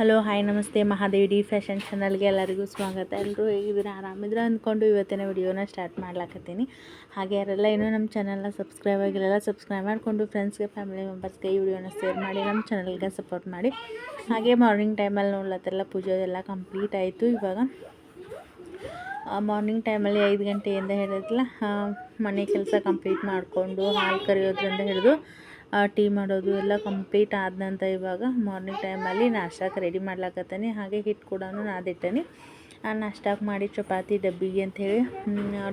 Hello hi ನಮಸ್ತೆ Mahadevi fashion ಚಾನಲ್ಗೆ ಎಲ್ಲರಿಗೂ ಸ್ವಾಗತ. ಎಲ್ಲರೂ ಹೇಗಿದ್ದೀರಾ, ಆರಾಮಿದ್ರೆ ಅಂದ್ಕೊಂಡು ಇವತ್ತಿನ ವಿಡಿಯೋನ ಸ್ಟಾರ್ಟ್ ಮಾಡ್ಲಾಕತ್ತೀನಿ. ಹಾಗೆ ಯಾರೆಲ್ಲ ಇನ್ನೂ ನಮ್ಮ ಚಾನಲ್ನ ಸಬ್ಸ್ಕ್ರೈಬ್ ಆಗಿರಲ್ಲ ಸಬ್ಸ್ಕ್ರೈಬ್ ಮಾಡಿಕೊಂಡು ಫ್ರೆಂಡ್ಸ್ಗೆ ಫ್ಯಾಮಿಲಿ ಮೆಂಬರ್ಸ್ಗೆ ಈ ವಿಡಿಯೋನ ಶೇರ್ ಮಾಡಿ ನಮ್ಮ ಚಾನಲ್ಗೆ ಸಪೋರ್ಟ್ ಮಾಡಿ. ಹಾಗೆ ಮಾರ್ನಿಂಗ್ ಟೈಮಲ್ಲಿ ನೋಡ್ಲತ್ತೆಲ್ಲ ಪೂಜೆ ಎಲ್ಲ ಕಂಪ್ಲೀಟ್ ಆಯಿತು. ಇವಾಗ ಮಾರ್ನಿಂಗ್ ಟೈಮಲ್ಲಿ 5 ಗಂಟೆಯಿಂದ ಹಿಡಿದಲ್ಲ ಮನೆ ಕೆಲಸ ಕಂಪ್ಲೀಟ್ ಮಾಡಿಕೊಂಡು ಹಾಲು ಕರೆಯೋದ್ರಿಂದ ಹಿಡಿದು ಟೀ ಮಾಡೋದು ಎಲ್ಲ ಕಂಪ್ಲೀಟ್ ಆದ ನಂತರ ಇವಾಗ ಮಾರ್ನಿಂಗ್ ಟೈಮಲ್ಲಿ ನಾಷ್ಟಕ್ಕೆ ರೆಡಿ ಮಾಡ್ಲಾಕತ್ತೀನಿ. ಹಾಗೆ ಹಿಟ್ಟು ಕೂಡ ನಾದಿಟ್ಟನಿ. ನಾಷ್ಟಕ್ಕೆ ಮಾಡಿ ಚಪಾತಿ ಡಬ್ಬಿಗೆ ಅಂಥೇಳಿ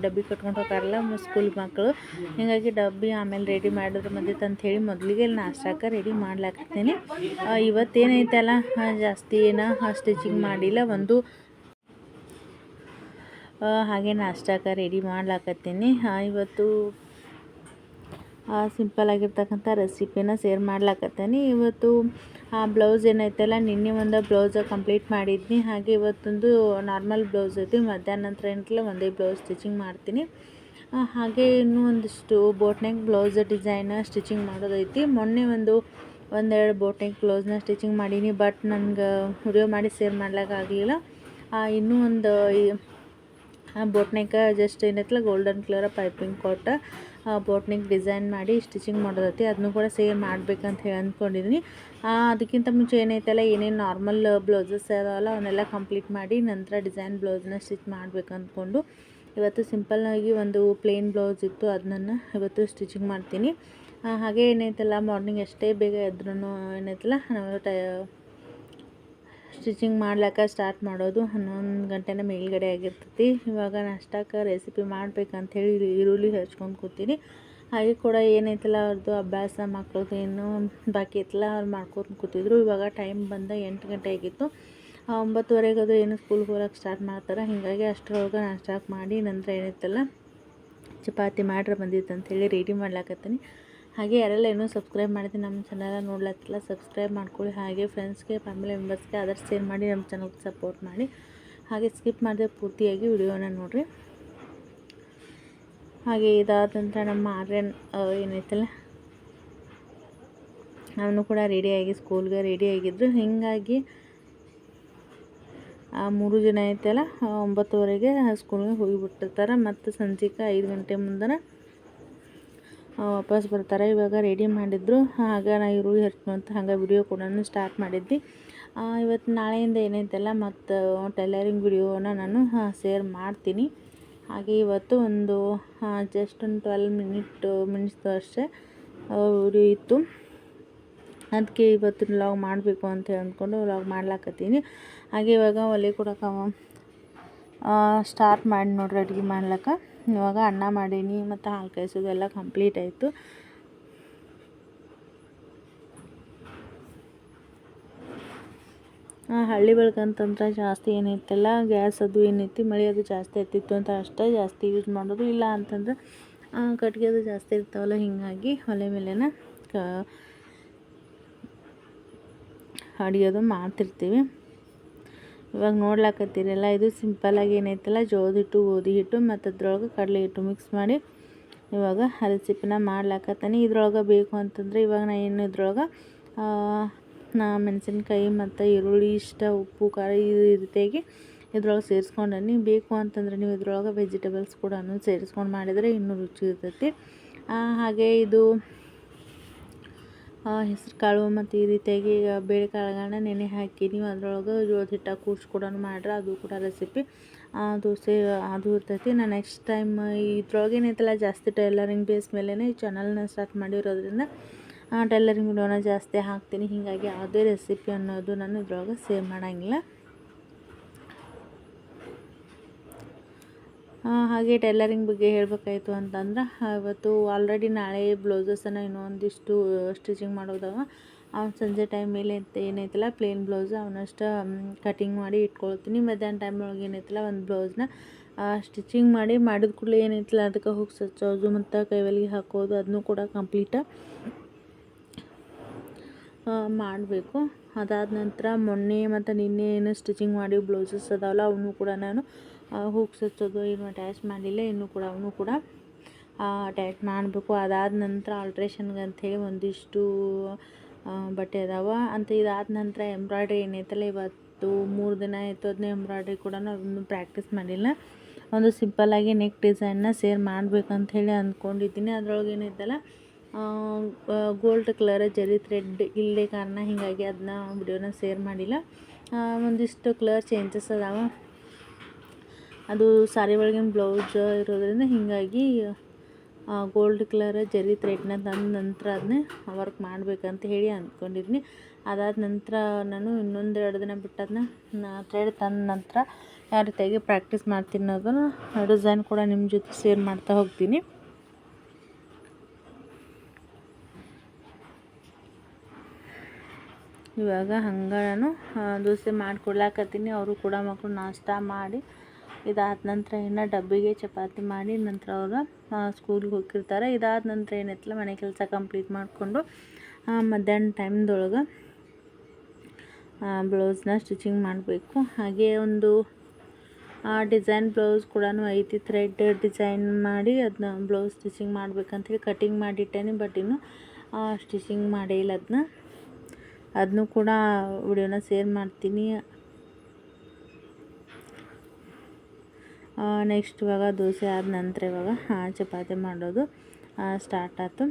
ಡಬ್ಬಿ ಕಟ್ಕೊಂಡು ಹೋಗಾರಲ್ಲ ಸ್ಕೂಲ್ ಮಕ್ಕಳು, ಹೀಗಾಗಿ ಡಬ್ಬಿ ಆಮೇಲೆ ರೆಡಿ ಮಾಡಿದ್ರೆ ಮದ್ದಿತ್ತು ಅಂಥೇಳಿ ಮೊದಲಿಗೆ ನಾಷ್ಟಕ್ಕೆ ರೆಡಿ ಮಾಡ್ಲಾಕತ್ತೀನಿ. ಇವತ್ತೇನೈತಲ್ಲ ಜಾಸ್ತಿ ಸ್ಟಿಚಿಂಗ್ ಮಾಡಿಲ್ಲ ಒಂದು, ಹಾಗೆ ನಾಷ್ಟಕ್ಕೆ ರೆಡಿ ಮಾಡ್ಲಾಕತ್ತೀನಿ. ಇವತ್ತು ಸಿಂಪಲ್ ಆಗಿರ್ತಕ್ಕಂಥ ರೆಸಿಪಿನ ಶೇರ್ ಮಾಡ್ಲಾಕತ್ತೀನಿ. ಇವತ್ತು ಆ ಬ್ಲೌಸ್ ಏನೈತಲ್ಲ ನಿನ್ನೆ ಒಂದು ಬ್ಲೌಸ್ ಕಂಪ್ಲೀಟ್ ಮಾಡಿದ್ನಿ. ಹಾಗೆ ಇವತ್ತೊಂದು ನಾರ್ಮಲ್ ಬ್ಲೌಸ್ ಐತಿ, ಮಧ್ಯಾಹ್ನ ನಂತರ ಏನಂತಲ್ಲ ಒಂದೇ ಬ್ಲೌಸ್ ಸ್ಟಿಚಿಂಗ್ ಮಾಡ್ತೀನಿ. ಹಾಗೆ ಇನ್ನೂ ಒಂದಿಷ್ಟು boat neck blouse design stitching ಮಾಡೋದೈತಿ. ಮೊನ್ನೆ ಒಂದೆರಡು ಬೋಟ್ ನೆಕ್ ಬ್ಲೌಸ್ನ ಸ್ಟಿಚಿಂಗ್ ಮಾಡೀನಿ, ಬಟ್ ನನಗೆ ವಿಡಿಯೋ ಮಾಡಿ ಶೇರ್ ಮಾಡ್ಲಿಕ್ಕಾಗಲಿಲ್ಲ. ಇನ್ನೂ ಒಂದು ಬೋಟ್ ನೆಕ್ ಜಸ್ಟ್ ಏನೈತಲ್ಲ ಗೋಲ್ಡನ್ ಕಲರ್ ಪೈಪಿಂಗ್ ಕೊಟ್ಟು ಬೋಟ್ ನೆಕ್ ಡಿಸೈನ್ ಮಾಡಿ ಸ್ಟಿಚಿಂಗ್ ಮಾಡೋದೈತಿ. ಅದನ್ನು ಕೂಡ ಶೇರ್ ಮಾಡ್ಬೇಕಂತ ಹೇಳಿ ಅಂದ್ಕೊಂಡಿದ್ದೀನಿ. ಅದಕ್ಕಿಂತ ಮುಂಚೆ ಏನೈತಲ್ಲ ಏನೇನು ನಾರ್ಮಲ್ ಬ್ಲೌಸಸ್ ಅದಾವಲ್ಲ ಅವನ್ನೆಲ್ಲ ಕಂಪ್ಲೀಟ್ ಮಾಡಿ ನಂತರ ಡಿಸೈನ್ ಬ್ಲೌಸ್ನ ಸ್ಟಿಚ್ ಮಾಡಬೇಕು ಅಂದ್ಕೊಂಡು ಇವತ್ತು ಸಿಂಪಲ್ಲಾಗಿ ಒಂದು ಪ್ಲೇನ್ ಬ್ಲೌಸ್ ಇತ್ತು, ಅದನ್ನ ಇವತ್ತು ಸ್ಟಿಚಿಂಗ್ ಮಾಡ್ತೀನಿ. ಹಾಗೆ ಏನೈತಲ್ಲ ಮಾರ್ನಿಂಗ್ ಎಷ್ಟೇ ಬೇಗ ಎದ್ರೂ ಏನೈತಲ್ಲ ನಾವು ಸ್ಟಿಚಿಂಗ್ ಮಾಡ್ಲಿಕ್ಕೆ ಸ್ಟಾರ್ಟ್ ಮಾಡೋದು 11 ಗಂಟೆನ ಮೇಲ್ಗಡೆ ಆಗಿರ್ತೈತಿ. ಇವಾಗ ನಾಷ್ಟಕ್ಕೆ ರೆಸಿಪಿ ಮಾಡ್ಬೇಕಂಥೇಳಿ ಈರುಳ್ಳಿ ಹಚ್ಕೊಂಡು ಕೂತೀನಿ. ಹಾಗೆ ಕೂಡ ಏನೈತಲ್ಲ ಅವ್ರದ್ದು ಅಭ್ಯಾಸ ಮಕ್ಕಳದ್ದು ಏನು ಬಾಕಿ ಐತಲ್ಲ ಅವ್ರು ಮಾಡ್ಕೊಂಡು ಕೂತಿದ್ರು. ಇವಾಗ ಟೈಮ್ ಬಂದ 8 ಗಂಟೆ ಆಗಿತ್ತು. 9:30 ಅದು ಏನು ಸ್ಕೂಲ್ಗೆ ಹೋಗೋಕ್ಕೆ ಸ್ಟಾರ್ಟ್ ಮಾಡ್ತಾರೆ. ಹೀಗಾಗಿ ಅಷ್ಟರೊಳಗೆ ನಾಷ್ಟಕ್ಕೆ ಮಾಡಿ ನಂತರ ಏನೈತಲ್ಲ ಚಪಾತಿ ಮಾಡ್ರೆ ಬಂದಿತ್ತು ಅಂಥೇಳಿ ರೆಡಿ ಮಾಡ್ಲಾಕತ್ತೀನಿ. ಹಾಗೆ ಯಾರೆಲ್ಲ ಇನ್ನೂ ಸಬ್ಸ್ಕ್ರೈಬ್ ಮಾಡ್ತೀನಿ ನಮ್ಮ ಚಾನಲ್ ನೋಡ್ಲತ್ತಿಲ್ಲ ಸಬ್ಸ್ಕ್ರೈಬ್ ಮಾಡ್ಕೊಳ್ಳಿ. ಹಾಗೆ ಫ್ರೆಂಡ್ಸ್ಗೆ ಫ್ಯಾಮಿಲಿ ಮೆಂಬರ್ಸ್ಗೆ ಆದಷ್ಟು ಶೇರ್ ಮಾಡಿ ನಮ್ಮ ಚಾನಲ್ಗೆ ಸಪೋರ್ಟ್ ಮಾಡಿ. ಹಾಗೆ ಸ್ಕಿಪ್ ಮಾಡಿದೆ ಪೂರ್ತಿಯಾಗಿ ವಿಡಿಯೋನ ನೋಡಿರಿ. ಹಾಗೆ ಇದಾದ ನಂತರ ನಮ್ಮ ಆರ್ಯನ್ ಏನೈತಲ್ಲ ಅವನು ಕೂಡ ರೆಡಿಯಾಗಿ ಸ್ಕೂಲ್ಗೆ ರೆಡಿ ಆಗಿದ್ರು. ಹೀಗಾಗಿ 3 ಜನ ಐತಲ್ಲ 9:30ಗೆ ಸ್ಕೂಲ್ಗೆ ಹೋಗಿಬಿಟ್ಟಿರ್ತಾರೆ. ಮತ್ತು ಸಂಜೆಗೆ 5 ಗಂಟೆ ಮುಂದೆ ವಾಪಸ್ ಬರ್ತಾರೆ. ಇವಾಗ ರೆಡಿ ಮಾಡಿದ್ರು. ಆಗ ನಾ ಈರುಳ್ಳಿ ಹಚ್ಕೊಂತ ಹಂಗೆ ವಿಡಿಯೋ ಕೂಡ ಸ್ಟಾರ್ಟ್ ಮಾಡಿದ್ದೆ. ಇವತ್ತು ನಾಳೆಯಿಂದ ಏನೈತಲ್ಲ ಮತ್ತು ಟೈಲರಿಂಗ್ ವಿಡಿಯೋನ ನಾನು ಶೇರ್ ಮಾಡ್ತೀನಿ. ಹಾಗೆ ಇವತ್ತು ಒಂದು ಜಸ್ಟ್ ಒಂದು 12 ಮಿನಿಟ್ಸ್ ಅಷ್ಟೇ ವಿಡಿಯೋ ಇತ್ತು. ಅದಕ್ಕೆ ಇವತ್ತು ವ್ಲಾಗ್ ಮಾಡಬೇಕು ಅಂತ ಅಂದ್ಕೊಂಡು ವ್ಲಾಗ್ ಮಾಡ್ಲಾಕತ್ತೀನಿ. ಹಾಗೆ ಇವಾಗ ಒಲೆ ಕೂಡ ಸ್ಟಾರ್ಟ್ ಮಾಡಿ ನೋಡ್ರಿ ಅಡುಗೆ ಮಾಡ್ಲಿಕ್ಕೆ. ಇವಾಗ ಅನ್ನ ಮಾಡೀನಿ ಮತ್ತು ಹಾಲು ಕಾಯಿಸೋದು ಎಲ್ಲ ಕಂಪ್ಲೀಟ್ ಆಯಿತು. ಹಳ್ಳಿ ಬೆಳಕಂತಂದ್ರೆ ಜಾಸ್ತಿ ಏನೈತಲ್ಲ ಗ್ಯಾಸ್ ಅದು ಏನೈತಿ ಮಳೆ ಅದು ಜಾಸ್ತಿ ಆಗ್ತಿತ್ತು ಅಂತ ಅಷ್ಟೇ ಜಾಸ್ತಿ ಯೂಸ್ ಮಾಡೋದು. ಇಲ್ಲ ಅಂತಂದ್ರೆ ಕಟ್ಗೆ ಅದು ಜಾಸ್ತಿ ಇರ್ತಾವಲ್ಲ, ಹೀಗಾಗಿ ಒಲೆ ಮೇಲೆನ ಅಡುಗೆದು ಮಾಡ್ತಿರ್ತೀವಿ. ಇವಾಗ ನೋಡ್ಲಾಕತ್ತೀರಲ್ಲ ಇದು ಸಿಂಪಲ್ಲಾಗಿ ಏನೈತಲ್ಲ ಜೋಳದ ಹಿಟ್ಟು ಗೋಧಿ ಹಿಟ್ಟು ಮತ್ತು ಅದ್ರೊಳಗೆ ಕಡಲೆ ಹಿಟ್ಟು ಮಿಕ್ಸ್ ಮಾಡಿ ಇವಾಗ ರೆಸಿಪಿನ ಮಾಡ್ಲಾಕತ್ತೀನಿ. ಇದ್ರೊಳಗೆ ಬೇಕು ಅಂತಂದರೆ ಇವಾಗ ನಾ ಏನು ಇದ್ರೊಳಗೆ ಮೆಣಸಿನ್ಕಾಯಿ ಮತ್ತು ಈರುಳ್ಳಿ ಇಷ್ಟ ಉಪ್ಪು ಖಾರ ಈ ರೀತಿಯಾಗಿ ಇದ್ರೊಳಗೆ ಸೇರಿಸ್ಕೊಂಡನಿ. ಬೇಕು ಅಂತಂದರೆ ನೀವು ಇದ್ರೊಳಗೆ ವೆಜಿಟೇಬಲ್ಸ್ ಕೂಡ ಸೇರಿಸ್ಕೊಂಡು ಮಾಡಿದರೆ ಇನ್ನೂ ರುಚಿ ಇರ್ತೈತಿ. ಹಾಗೆ ಇದು ಹೆಸರು ಕಾಳು ಮತ್ತು ಈ ರೀತಿಯಾಗಿ ಬೇಳೆಕಾಳುಗಳನ್ನ ನೆನೆ ಹಾಕಿ ನೀವು ಅದರೊಳಗೆ ಜೋಳದ ಹಿಟ್ಟು ಕೂಡ್ಸಿ ಕೂಡ ಮಾಡ್ರೆ ಅದು ಕೂಡ ರೆಸಿಪಿ ದೋಸೆ ಅದು ಇರ್ತೈತಿ. ನಾನು ನೆಕ್ಸ್ಟ್ ಟೈಮ್ ಇದ್ರೊಳಗೆ ಏನೈತಲ್ಲ ಜಾಸ್ತಿ ಟೈಲರಿಂಗ್ ಬೇಸ್ ಮೇಲೇ ಈ ಚಾನಲ್ನ ಸ್ಟಾರ್ಟ್ ಮಾಡಿರೋದ್ರಿಂದ ಟೈಲರಿಂಗ್ ವಿಡಿಯೋನ ಜಾಸ್ತಿ ಹಾಕ್ತೀನಿ. ಹೀಗಾಗಿ ಯಾವುದೇ ರೆಸಿಪಿ ಅನ್ನೋದು ನಾನು ಇದ್ರೊಳಗೆ ಸೇವ್ ಮಾಡೋಂಗಿಲ್ಲ. ಹಾಗೆ ಟೈಲರಿಂಗ್ ಬಗ್ಗೆ ಹೇಳಬೇಕಾಯ್ತು ಅಂತಂದ್ರೆ ಇವತ್ತು ಆಲ್ರೆಡಿ ನಾಳೆ ಬ್ಲೌಸಸನ್ನು ಇನ್ನೊಂದಿಷ್ಟು ಸ್ಟಿಚಿಂಗ್ ಮಾಡೋದವ. ಸಂಜೆ ಟೈಮ್ ಮೇಲೆ ಏನೈತಲ್ಲ ಪ್ಲೇನ್ ಬ್ಲೌಸ್ ಅವನಷ್ಟು ಕಟಿಂಗ್ ಮಾಡಿ ಇಟ್ಕೊಳ್ತೀನಿ. ಮಧ್ಯಾಹ್ನ ಟೈಮ್ ಒಳಗೆ ಏನೈತಲ್ಲ ಒಂದು ಬ್ಲೌಸ್ನ ಸ್ಟಿಚಿಂಗ್ ಮಾಡಿದ ಕೂಡಲೇ ಏನೈತಲ್ಲ ಅದಕ್ಕೆ ಹುಕ್ಸ್ ಹಚ್ಚೋದು ಮತ್ತು ಕೈವಲಿಗೆ ಹಾಕೋದು ಅದನ್ನು ಕೂಡ ಕಂಪ್ಲೀಟ ಮಾಡಬೇಕು. ಅದಾದ ನಂತರ ಮೊನ್ನೆ ಮತ್ತು ನಿನ್ನೆ ಏನು ಸ್ಟಿಚಿಂಗ್ ಮಾಡಿ ಬ್ಲೌಸಸ್ ಅದಾವಲ್ಲ ಅವನು ಕೂಡ ನಾನು ಹುಕ್ಸ್ ಹಚ್ಚೋದು ಏನು ಅಟ್ಯಾಚ್ ಮಾಡಿಲ್ಲ, ಇನ್ನೂ ಕೂಡ ಅವನು ಕೂಡ ಅಟ್ಯಾಚ್ ಮಾಡಬೇಕು. ಅದಾದ ನಂತರ ಆಲ್ಟ್ರೇಷನ್ಗೆ ಅಂಥೇಳಿ ಒಂದಿಷ್ಟು ಬಟ್ಟೆ ಅದಾವ ಅಂತ. ಇದಾದ ನಂತರ ಎಂಬ್ರಾಯ್ಡ್ರಿ ಏನೈತಲ್ಲ ಇವತ್ತು 3 ದಿನ ಆಯಿತು ಅದನ್ನ ಎಂಬ್ರಾಯ್ಡ್ರಿ ಕೂಡ ಅದನ್ನು ಪ್ರಾಕ್ಟೀಸ್ ಮಾಡಿಲ್ಲ. ಒಂದು ಸಿಂಪಲ್ಲಾಗಿ ನೆಕ್ ಡಿಸೈನ್ನ ಶೇರ್ ಮಾಡಬೇಕಂತ ಹೇಳಿ ಅಂದ್ಕೊಂಡಿದ್ದೀನಿ. ಅದರೊಳಗೆ ಏನೈತಲ್ಲ ಗೋಲ್ಡ್ ಕಲರ್ ಜರಿ ಥ್ರೆಡ್ ಇಲ್ಲೇ ಕಾರಣ ಹೀಗಾಗಿ ಅದನ್ನ ವಿಡಿಯೋನ ಶೇರ್ ಮಾಡಿಲ್ಲ. ಒಂದಿಷ್ಟು ಕಲರ್ ಚೇಂಜಸ್ ಅದಾವ. ಅದು ಸಾರಿ ಒಳಗಿನ ಬ್ಲೌಸ್ ಇರೋದ್ರಿಂದ ಹೀಗಾಗಿ ಗೋಲ್ಡ್ ಕಲರ್ ಜರಿ ಥ್ರೆಡ್ನ ತಂದ ನಂತರ ಅದನ್ನೇ ವರ್ಕ್ ಮಾಡಬೇಕಂತ ಹೇಳಿ ಅಂದ್ಕೊಂಡಿದ್ದೀನಿ. ಅದಾದ ನಂತರ ನಾನು ಇನ್ನೊಂದು 2 ದಿನ ಬಿಟ್ಟು ಅದನ್ನ ಥ್ರೆಡ್ ತಂದ ನಂತರ ಯಾವ ರೀತಿಯಾಗಿ ಪ್ರಾಕ್ಟೀಸ್ ಮಾಡ್ತೀನಿ ಅನ್ನೋದನ್ನು ಡಿಸೈನ್ ಕೂಡ ನಿಮ್ಮ ಜೊತೆ ಶೇರ್ ಮಾಡ್ತಾ ಹೋಗ್ತೀನಿ. ಇವಾಗ ಹಂಗೆ ನಾನು ದೋಸೆ ಮಾಡಿಕೊಡ್ಲಾಕತ್ತೀನಿ. ಅವರು ಕೂಡ ಮಕ್ಕಳು ನಾಷ್ಟ ಮಾಡಿ ಇದಾದ ನಂತರ ಇನ್ನು ಡಬ್ಬಿಗೆ ಚಪಾತಿ ಮಾಡಿ ನಂತರ ಅವರು ಸ್ಕೂಲ್ಗೆ ಹೋಗಿರ್ತಾರೆ. ಇದಾದ ನಂತರ ಏನೈತಲ್ಲ ಮನೆ ಕೆಲಸ ಕಂಪ್ಲೀಟ್ ಮಾಡಿಕೊಂಡು ಮಧ್ಯಾಹ್ನ ಟೈಮ್ದೊಳಗೆ ಬ್ಲೌಸ್ನ ಸ್ಟಿಚಿಂಗ್ ಮಾಡಬೇಕು. ಹಾಗೆ ಒಂದು ಡಿಸೈನ್ ಬ್ಲೌಸ್ ಕೂಡ ಐತಿ. ಥ್ರೆಡ್ ಡಿಸೈನ್ ಮಾಡಿ ಅದನ್ನ ಬ್ಲೌಸ್ ಸ್ಟಿಚಿಂಗ್ ಮಾಡ್ಬೇಕಂತೇಳಿ ಕಟಿಂಗ್ ಮಾಡಿಟ್ಟೇನೆ. ಬಟ್ ಇನ್ನು ಸ್ಟಿಚಿಂಗ್ ಮಾಡೇ ಇಲ್ಲ. ಅದನ್ನು ಕೂಡ ವಿಡಿಯೋನ ಶೇರ್ ಮಾಡ್ತೀನಿ. ನೆಕ್ಸ್ಟ್ ಇವಾಗ ದೋಸೆ ಆದ ನಂತರ ಇವಾಗ ಚಪಾತಿ ಮಾಡೋದು ಸ್ಟಾರ್ಟ್ ಆಯ್ತು.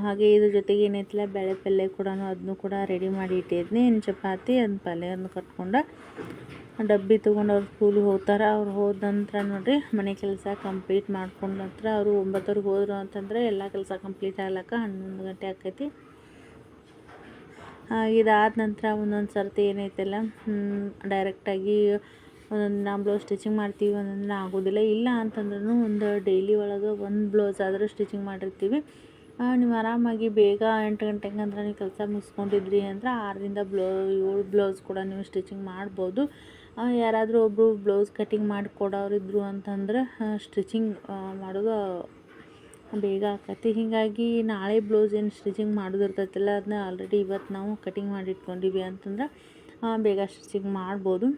ಹಾಗೆ ಇದ್ರ ಜೊತೆಗೆ ಏನೈತಿಲ್ಲ ಬೇಳೆ ಪಲ್ಯ ಕೂಡ ಅದನ್ನು ಕೂಡ ರೆಡಿ ಮಾಡಿ ಇಟ್ಟಿದ್ನಿ. ಇನ್ನು ಚಪಾತಿ ಅದನ್ನ ಪಲ್ಯವನ್ನು ಕಟ್ಕೊಂಡು ಡಬ್ಬಿ ತೊಗೊಂಡು ಅವ್ರು ಸ್ಕೂಲಿಗೆ ಹೋಗ್ತಾರೆ. ಅವ್ರು ಹೋದ ನಂತರ ನೋಡಿರಿ ಮನೆ ಕೆಲಸ ಕಂಪ್ಲೀಟ್ ಮಾಡ್ಕೊಂಡ ನಂತರ ಅವರು 9 ಹೋದರು ಅಂತಂದರೆ ಎಲ್ಲ ಕೆಲಸ ಕಂಪ್ಲೀಟ್ ಆಗ್ಲಿಕ್ಕೆ 11 ಗಂಟೆ ಆಕೈತಿ. ಇದಾದ ನಂತರ ಒಂದೊಂದು ಸರ್ತಿ ಏನೈತಲ್ಲ ಡೈರೆಕ್ಟಾಗಿ ಒಂದೊಂದು ಬ್ಲೌಸ್ ಸ್ಟಿಚಿಂಗ್ ಮಾಡ್ತೀವಿ, ಒಂದೊಂದು ಆಗೋದಿಲ್ಲ. ಇಲ್ಲ ಅಂತಂದ್ರೂ ಒಂದು ಡೈಲಿ ಒಳಗೆ ಒಂದು ಬ್ಲೌಸ್ ಆದರೂ ಸ್ಟಿಚಿಂಗ್ ಮಾಡಿರ್ತೀವಿ. ನೀವು ಆರಾಮಾಗಿ ಬೇಗ 8 ಗಂಟೆಗೆ ಅಂದ್ರೆ ನೀವು ಕೆಲಸ ಮುಗಿಸ್ಕೊಂಡಿದ್ರಿ ಅಂದ್ರೆ 6ರಿಂದ 7 ಬ್ಲೌಸ್ ಕೂಡ ನೀವು ಸ್ಟಿಚಿಂಗ್ ಮಾಡ್ಬೋದು. ಯಾರಾದರೂ ಒಬ್ಬರು ಬ್ಲೌಸ್ ಕಟಿಂಗ್ ಮಾಡಿ ಕೊಡೋರಿದ್ರು ಅಂತಂದ್ರೆ ಸ್ಟಿಚಿಂಗ್ ಮಾಡೋದು ಬೇಗ ಆಕತಿ. ಹೀಗಾಗಿ ನಾಳೆ ಬ್ಲೌಸ್ ಏನು ಸ್ಟಿಚಿಂಗ್ ಮಾಡೋದಿರ್ತೈತಿಲ್ಲ ಅದನ್ನ ಆಲ್ರೆಡಿ ಇವತ್ತು ನಾವು ಕಟಿಂಗ್ ಮಾಡಿ ಇಟ್ಕೊಂಡಿವಿ ಅಂತಂದ್ರೆ ಬೇಗ ಸ್ಟಿಚಿಂಗ್ ಮಾಡ್ಬೋದು.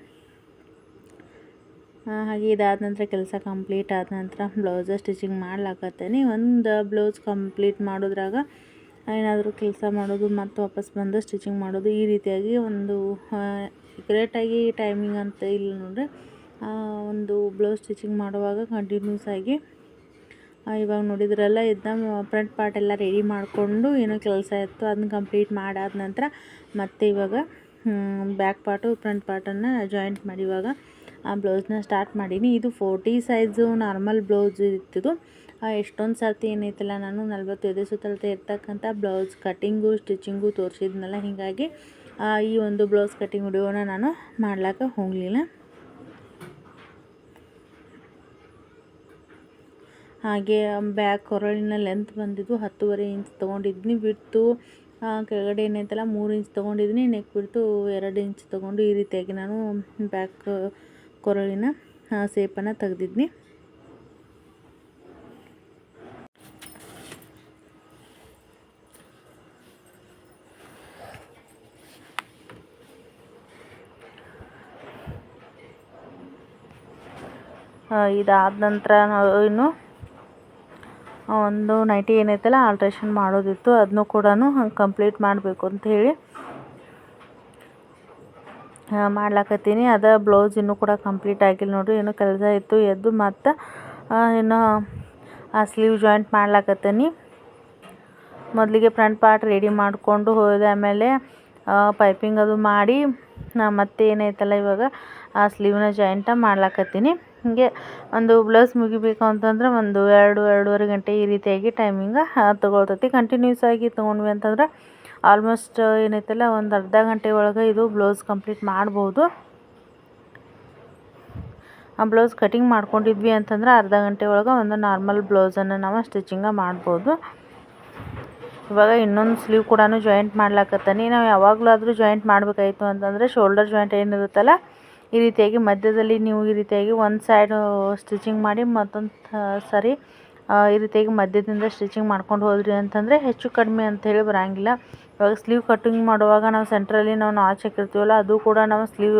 ಹಾಗೆ ಇದಾದ ನಂತರ ಕೆಲಸ ಕಂಪ್ಲೀಟ್ ಆದ ನಂತರ ಬ್ಲೌಸ ಸ್ಟಿಚಿಂಗ್ ಮಾಡ್ಲಾಕತ್ತೇನೆ. ಒಂದು ಬ್ಲೌಸ್ ಕಂಪ್ಲೀಟ್ ಮಾಡೋದ್ರಾಗ ಏನಾದರೂ ಕೆಲಸ ಮಾಡೋದು ಮತ್ತು ವಾಪಸ್ ಬಂದು ಸ್ಟಿಚಿಂಗ್ ಮಾಡೋದು ಈ ರೀತಿಯಾಗಿ ಒಂದು ಗ್ರೇಟಾಗಿ ಟೈಮಿಂಗ್ ಅಂತ ಇಲ್ಲ ನೋಡ್ರಿ. ಒಂದು ಬ್ಲೌಸ್ ಸ್ಟಿಚಿಂಗ್ ಮಾಡುವಾಗ ಕಂಟಿನ್ಯೂಸ್ ಆಗಿ ಇವಾಗ ನೋಡಿದ್ರಲ್ಲ ಇದನ್ನ ಫ್ರಂಟ್ ಪಾರ್ಟ್ ಎಲ್ಲ ರೆಡಿ ಮಾಡಿಕೊಂಡು ಏನೋ ಕೆಲಸ ಇತ್ತು ಅದನ್ನ ಕಂಪ್ಲೀಟ್ ಮಾಡಾದ ನಂತರ ಮತ್ತೆ ಇವಾಗ ಬ್ಯಾಕ್ ಪಾರ್ಟು ಫ್ರಂಟ್ ಪಾರ್ಟನ್ನು ಜಾಯಿಂಟ್ ಮಾಡಿ ಇವಾಗ ಆ ಬ್ಲೌಸ್ನ ಸ್ಟಾರ್ಟ್ ಮಾಡೀನಿ. ಇದು 40 ಸೈಜು ನಾರ್ಮಲ್ ಬ್ಲೌಸ್ ಇತ್ತಿದು. ಎಷ್ಟೊಂದು ಸರ್ತಿ ಏನೈತಲ್ಲ ನಾನು 45 ಸುತ್ತಳತೆ ಇರ್ತಕ್ಕಂಥ ಬ್ಲೌಸ್ ಕಟ್ಟಿಂಗು ಸ್ಟಿಚಿಂಗು ತೋರಿಸಿದ್ನಲ್ಲ. ಹೀಗಾಗಿ ಈ ಒಂದು ಬ್ಲೌಸ್ ಕಟ್ಟಿಂಗ್ ವಿಡಿಯೋನ ನಾನು ಮಾಡ್ಲಿಕ್ಕೆ ಹೋಗಲಿಲ್ಲ. ಹಾಗೆ ಬ್ಯಾಕ್ ಕೊರಳಿನ ಲೆಂತ್ ಬಂದಿದ್ದು 10.5 ಇಂಚ್ ತೊಗೊಂಡಿದ್ನಿ. ಬಿಟ್ಟು ಕೆಳಗಡೆ ಏನೈತಲ್ಲ 3 ಇಂಚ್ ತೊಗೊಂಡಿದ್ದೀನಿ. ನೆಕ್ ಬಿಡ್ತು 2 ಇಂಚ್ ತೊಗೊಂಡು ಈ ರೀತಿಯಾಗಿ ನಾನು ಬ್ಯಾಕ್ ಕೊರಳಿನ ಸೇಪನ್ನು ತೆಗೆದಿದ್ನಿ. ಇದಾದ ನಂತರ ಇನ್ನು ಒಂದು ನೈಟಿ ಏನೈತಲ್ಲ ಆಲ್ಟ್ರೇಷನ್ ಮಾಡೋದಿತ್ತು. ಅದನ್ನು ಕೂಡ ಕಂಪ್ಲೀಟ್ ಮಾಡಬೇಕು ಅಂತ ಹೇಳಿ ಮಾಡ್ಲಾಕತ್ತೀನಿ. ಅದು ಬ್ಲೌಸ್ ಇನ್ನೂ ಕೂಡ ಕಂಪ್ಲೀಟ್ ಆಗಿಲ್ಲ ನೋಡಿರಿ. ಇನ್ನೂ ಕೆಲಸ ಇತ್ತು ಎದ್ದು ಮತ್ತು ಇನ್ನು ಆ ಸ್ಲೀವ್ ಜಾಯಿಂಟ್ ಮಾಡ್ಲಾಕತ್ತೀನಿ. ಮೊದಲಿಗೆ ಫ್ರಂಟ್ ಪಾರ್ಟ್ ರೆಡಿ ಮಾಡಿಕೊಂಡು ಹೋದೆ. ಆಮೇಲೆ ಪೈಪಿಂಗ್ ಅದು ಮಾಡಿ ಮತ್ತೆ ಏನೈತಲ್ಲ ಇವಾಗ ಆ ಸ್ಲೀವ್ನ ಜಾಯಿಂಟ ಮಾಡ್ಲಾಕತ್ತೀನಿ. ಹೀಗೆ ಒಂದು ಬ್ಲೌಸ್ ಮುಗಿಬೇಕು ಅಂತಂದ್ರೆ ಒಂದು 2-2.5 ಗಂಟೆ ಈ ರೀತಿಯಾಗಿ ಟೈಮಿಂಗ ತೊಗೊಳ್ತೈತಿ. ಕಂಟಿನ್ಯೂಸ್ ಆಗಿ ತೊಗೊಂಡ್ವಿ ಅಂತಂದ್ರೆ ಆಲ್ಮೋಸ್ಟ್ ಏನೈತಲ್ಲ ಒಂದು ಅರ್ಧ ಗಂಟೆ ಒಳಗೆ ಇದು ಬ್ಲೌಸ್ ಕಂಪ್ಲೀಟ್ ಮಾಡ್ಬೋದು. ಆ ಬ್ಲೌಸ್ ಕಟಿಂಗ್ ಮಾಡ್ಕೊಂಡಿದ್ವಿ ಅಂತಂದ್ರೆ ಅರ್ಧ ಗಂಟೆ ಒಳಗೆ ಒಂದು ನಾರ್ಮಲ್ ಬ್ಲೌಸನ್ನು ನಾವು ಸ್ಟಿಚಿಂಗ ಮಾಡ್ಬೋದು. ಇವಾಗ ಇನ್ನೊಂದು ಸ್ಲೀವ್ ಕೂಡ ಜಾಯಿಂಟ್ ಮಾಡ್ಲಾಕತ್ತೀನಿ. ನಾವು ಯಾವಾಗಲೂ ಆದರೂ ಜಾಯಿಂಟ್ ಮಾಡಬೇಕಾಯ್ತು ಅಂತಂದರೆ ಶೋಲ್ಡರ್ ಜಾಯಿಂಟ್ ಏನಿರುತ್ತಲ್ಲ ಈ ರೀತಿಯಾಗಿ ಮಧ್ಯದಲ್ಲಿ ನೀವು ಈ ರೀತಿಯಾಗಿ ಒಂದು ಸೈಡ್ ಸ್ಟಿಚಿಂಗ್ ಮಾಡಿ ಮತ್ತೊಂದು ಸರಿ ಈ ರೀತಿಯಾಗಿ ಮಧ್ಯದಿಂದ ಸ್ಟಿಚಿಂಗ್ ಮಾಡ್ಕೊಂಡು ಹೋದ್ರಿ ಅಂತಂದರೆ ಹೆಚ್ಚು ಕಡಿಮೆ ಅಂಥೇಳಿ ಬರೋಂಗಿಲ್ಲ. ಇವಾಗ ಸ್ಲೀವ್ ಕಟ್ಟಿಂಗ್ ಮಾಡುವಾಗ ನಾವು ಸೆಂಟ್ರಲ್ಲಿ ನಾವು ನಾಚ್ ಹಾಕಿರ್ತೀವಲ್ಲ ಅದು ಕೂಡ ನಾವು ಸ್ಲೀವ್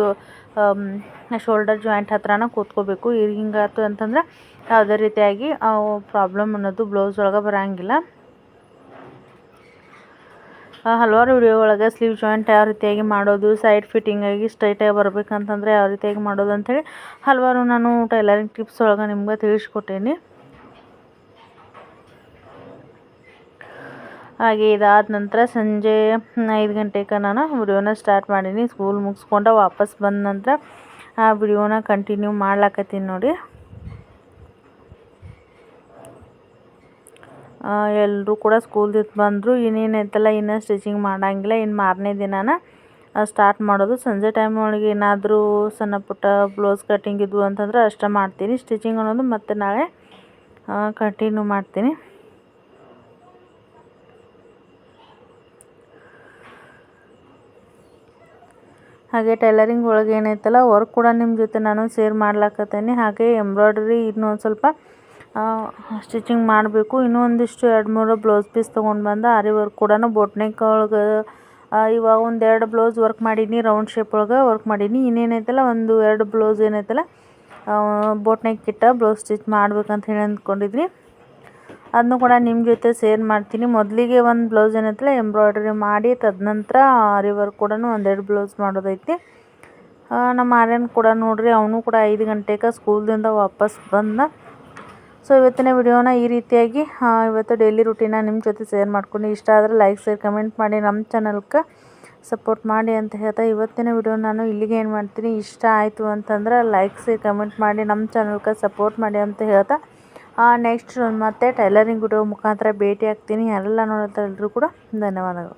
ಶೋಲ್ಡರ್ ಜಾಯಿಂಟ್ ಹತ್ರನ ಕೂತ್ಕೋಬೇಕು. ಹಿಂಗಾಯ್ತು ಅಂತಂದ್ರೆ ಯಾವುದೇ ರೀತಿಯಾಗಿ ಪ್ರಾಬ್ಲಮ್ ಅನ್ನೋದು ಬ್ಲೌಸ್ ಒಳಗೆ ಬರೋಂಗಿಲ್ಲ. ಹಲವಾರು ವಿಡಿಯೋ ಒಳಗೆ ಸ್ಲೀವ್ ಜಾಯಿಂಟ್ ಯಾವ ರೀತಿಯಾಗಿ ಮಾಡೋದು, ಸೈಡ್ ಫಿಟ್ಟಿಂಗಾಗಿ ಸ್ಟ್ರೈಟಾಗಿ ಬರಬೇಕಂತಂದರೆ ಯಾವ ರೀತಿಯಾಗಿ ಮಾಡೋದು ಅಂಥೇಳಿ ಹಲವಾರು ನಾನು ಟೈಲರಿಂಗ್ ಟಿಪ್ಸ್ ಒಳಗೆ ನಿಮ್ಗೆ ತಿಳಿಸ್ಕೊಟ್ಟೇನಿ. ಹಾಗೆ ಇದಾದ ನಂತರ ಸಂಜೆ 5 ಗಂಟೆಗೆ ನಾನು ವಿಡಿಯೋನ ಸ್ಟಾರ್ಟ್ ಮಾಡೀನಿ. ಸ್ಕೂಲ್ ಮುಗಿಸ್ಕೊಂಡು ವಾಪಸ್ ಬಂದ ನಂತರ ಆ ವಿಡಿಯೋನ ಕಂಟಿನ್ಯೂ ಮಾಡ್ಲಾಕತ್ತೀನಿ ನೋಡಿ. ಎಲ್ಲರೂ ಕೂಡ ಸ್ಕೂಲ್ದಿಂದ ಬಂದರು. ಇನ್ನೇನೈತಲ್ಲ ಇನ್ನು ಸ್ಟಿಚಿಂಗ್ ಮಾಡೋಂಗಿಲ್ಲ. ಇನ್ನು ಮಾರನೇ ದಿನಾನ ಸ್ಟಾರ್ಟ್ ಮಾಡೋದು. ಸಂಜೆ ಟೈಮ್ ಒಳಗೆ ಏನಾದರೂ ಸಣ್ಣ ಪುಟ್ಟ ಬ್ಲೌಸ್ ಕಟ್ಟಿಂಗ್ ಇದ್ವು ಅಂತಂದ್ರೆ ಅಷ್ಟೇ ಮಾಡ್ತೀನಿ. ಸ್ಟಿಚಿಂಗ್ ಅನ್ನೋದು ಮತ್ತೆ ನಾಳೆ ಕಂಟಿನ್ಯೂ ಮಾಡ್ತೀನಿ. ಹಾಗೆ ಟೈಲರಿಂಗ್ ಒಳಗೆ ಏನೈತಲ್ಲ ವರ್ಕ್ ಕೂಡ ನಿಮ್ಮ ಜೊತೆ ನಾನು ಶೇರ್ ಮಾಡ್ಲಾಕತ್ತೀನಿ. ಹಾಗೆ ಎಂಬ್ರಾಯ್ಡ್ರಿ ಇನ್ನೊಂದು ಸ್ವಲ್ಪ ಸ್ಟಿಚಿಂಗ್ ಮಾಡಬೇಕು. ಇನ್ನೂ ಒಂದಿಷ್ಟು 2-3 ಬ್ಲೌಸ್ ಪೀಸ್ ತೊಗೊಂಡು ಬಂದ ಆರಿ ವರ್ಕ್ ಕೂಡ ಬೋಟ್ ನೆಕ್ ಒಳಗೆ ಇವಾಗ 1-2 ಬ್ಲೌಸ್ ವರ್ಕ್ ಮಾಡೀನಿ. ರೌಂಡ್ ಶೇಪ್ ಒಳಗೆ ವರ್ಕ್ ಮಾಡೀನಿ. ಇನ್ನೇನೈತಲ್ಲ 1-2 ಬ್ಲೌಸ್ ಏನೈತಲ್ಲ ಬೋಟ್ ನೆಕ್ ಇಟ್ಟ ಬ್ಲೌಸ್ ಸ್ಟಿಚ್ ಮಾಡ್ಬೇಕಂತ ಹೇಳಿ ಅಂದ್ಕೊಂಡಿದ್ರಿ. ಅದನ್ನು ಕೂಡ ನಿಮ್ಮ ಜೊತೆ ಶೇರ್ ಮಾಡ್ತೀನಿ. ಮೊದಲಿಗೆ ಒಂದು ಬ್ಲೌಸ್ ಏನೈತಲ್ಲ ಎಂಬ್ರಾಯ್ಡ್ರಿ ಮಾಡಿ ತದನಂತರ ಆರಿ ವರ್ಕ್ ಕೂಡ 1-2 ಬ್ಲೌಸ್ ಮಾಡೋದೈತಿ. ನಮ್ಮ ಆರ್ಯನ್ ಕೂಡ ನೋಡ್ರಿ, ಅವನು ಕೂಡ 5 ಗಂಟೆಗೆ ಸ್ಕೂಲ್ದಿಂದ ವಾಪಸ್ ಬಂದ. ಸೊ ಇವತ್ತಿನ ವಿಡಿಯೋನ ಈ ರೀತಿಯಾಗಿ ಇವತ್ತು ಡೈಲಿ ರೂಟೀನ ನಿಮ್ಮ ಜೊತೆ ಶೇರ್ ಮಾಡ್ಕೊಂಡು ಇಷ್ಟ ಆದರೆ ಲೈಕ್ ಶೇರ್ ಕಮೆಂಟ್ ಮಾಡಿ ನಮ್ಮ ಚಾನಲ್ಗೆ ಸಪೋರ್ಟ್ ಮಾಡಿ ಅಂತ ಹೇಳ್ತಾ ಇವತ್ತಿನ ವಿಡಿಯೋ ನಾನು ಇಲ್ಲಿಗೆ ಏನು ಮಾಡ್ತೀನಿ. ಇಷ್ಟ ಆಯಿತು ಅಂತಂದ್ರೆ ಲೈಕ್ ಶೇರ್ ಕಮೆಂಟ್ ಮಾಡಿ ನಮ್ಮ ಚಾನಲ್ಗೆ ಸಪೋರ್ಟ್ ಮಾಡಿ ಅಂತ ಹೇಳ್ತಾ ನೆಕ್ಸ್ಟ್ ಮತ್ತೆ ಟೈಲರಿಂಗ್ ವಿಡಿಯೋ ಮುಖಾಂತರ ಭೇಟಿ ಆಗ್ತೀನಿ. ಯಾರೆಲ್ಲ ನೋಡ್ತಾ ಎಲ್ಲರೂ ಕೂಡ ಧನ್ಯವಾದಗಳು.